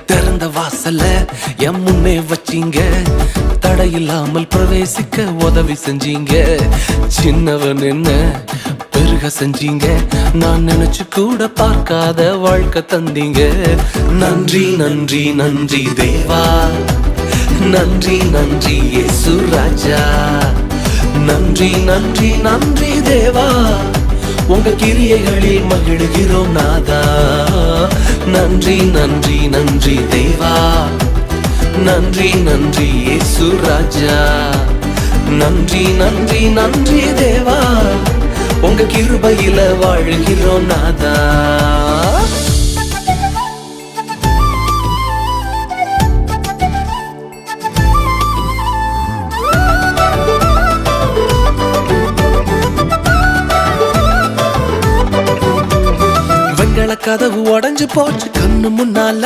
திறந்த வாசல்ல என் முன்னே வச்சீங்க, தடையில்லாமல் பிரவேசிக்க உதவி செஞ்சீங்க. சின்னவன் என்ன பெருக செஞ்சீங்க, நான் நினைச்சு கூட பார்க்காத வாழ்க்கை தந்தீங்க. நன்றி நன்றி நன்றி தேவா, நன்றி நன்றி இயேசு ராஜா. நன்றி நன்றி நன்றி தேவா, உங்க கிரியைகளில் மகிழ்கிறோம் நாதா. நன்றி நன்றி நன்றி தேவா, நன்றி நன்றி இயேசு ராஜா. நன்றி நன்றி நன்றி தேவா, உங்க கிருபையில வாழ்கிறோம் நாதா. கதவு உடைஞ்சு போச்சு கண்ணு முன்னால.